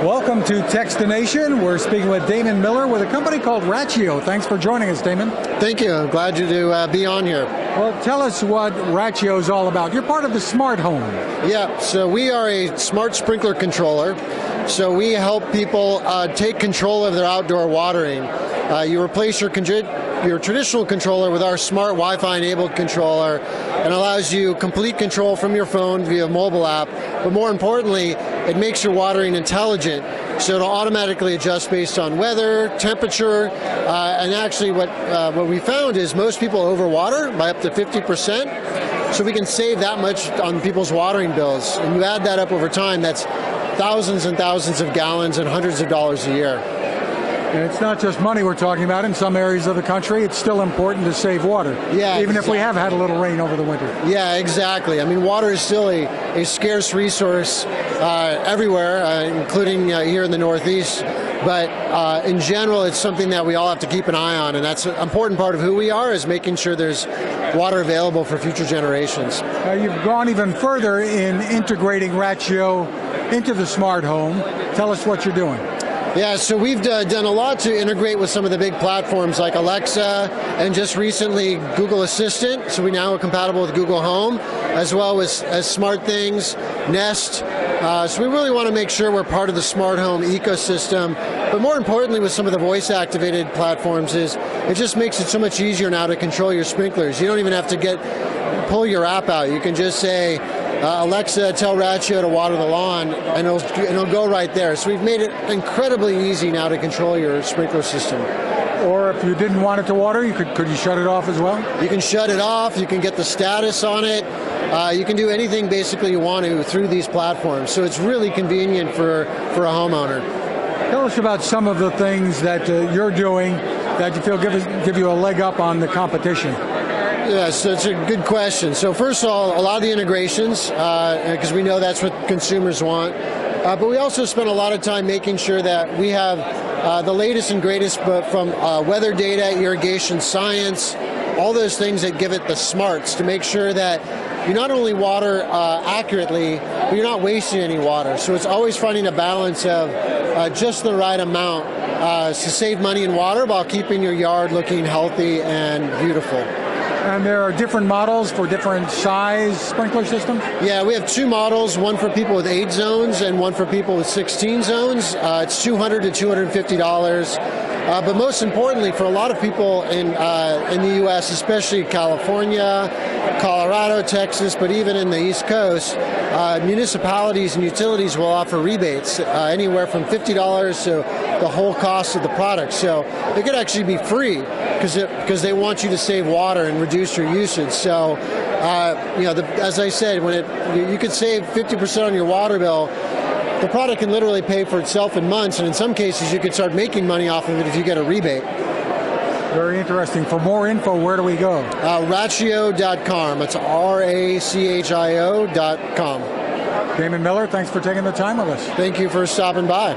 Welcome to Techstination. We're speaking with Damon Miller with a company called Rachio. Thanks for joining us, Damon. Thank you. I'm glad to be on here. Well, tell us what Rachio is all about. You're part of the smart home. Yeah, so we are a smart sprinkler controller. So we help people take control of their outdoor watering. You replace your traditional controller with our smart Wi-Fi enabled controller, and allows you complete control from your phone via mobile app. But more importantly, it makes your watering intelligent, so it'll automatically adjust based on weather, temperature, and actually what we found is most people overwater by up to 50%. So we can save that much on people's watering bills, and you add that up over time, that's thousands and thousands of gallons and hundreds of dollars a year. And it's not just money we're talking about. In some areas of the country, it's still important to save water, even if we have had a little rain over the winter. Yeah, exactly. I mean, water is still a scarce resource everywhere, including here in the Northeast. But in general, it's something that we all have to keep an eye on, and that's an important part of who we are, is making sure there's water available for future generations. You've gone even further in integrating Rachio into the smart home. Tell us what you're doing. Yeah, so we've done a lot to integrate with some of the big platforms like Alexa, and just recently Google Assistant. So we now are compatible with Google Home, as well as SmartThings, Nest. So we really want to make sure we're part of the smart home ecosystem. But more importantly, with some of the voice-activated platforms, is it just makes it so much easier now to control your sprinklers. You don't even have to pull your app out. You can just say, Alexa, tell Rachio to water the lawn, and it'll go right there. So we've made it incredibly easy now to control your sprinkler system. Or if you didn't want it to water, could you shut it off as well? You can shut it off. You can get the status on it. You can do anything basically you want to through these platforms. So it's really convenient for a homeowner. Tell us about some of the things that you're doing that you feel give you a leg up on the competition. Yes, that's a good question. So first of all, a lot of the integrations, because we know that's what consumers want. But we also spend a lot of time making sure that we have the latest and greatest, but from weather data, irrigation science, all those things that give it the smarts to make sure that you not only water accurately, but you're not wasting any water. So it's always finding a balance of just the right amount to save money in water while keeping your yard looking healthy and beautiful. And there are different models for different size sprinkler systems? Yeah, we have two models, one for people with 8 zones and one for people with 16 zones. It's $200 to $250. But most importantly, for a lot of people in the U.S., especially California, Colorado, Texas, but even in the East Coast, municipalities and utilities will offer rebates anywhere from $50 to the whole cost of the product. So it could actually be free because they want you to save water and reduce your usage. So, as I said, you could save 50% on your water bill. The product can literally pay for itself in months, and in some cases you could start making money off of it if you get a rebate. Very interesting. For more info, where do we go? Rachio.com. It's RACHIO.com. Damon Miller, thanks for taking the time with us. Thank you for stopping by.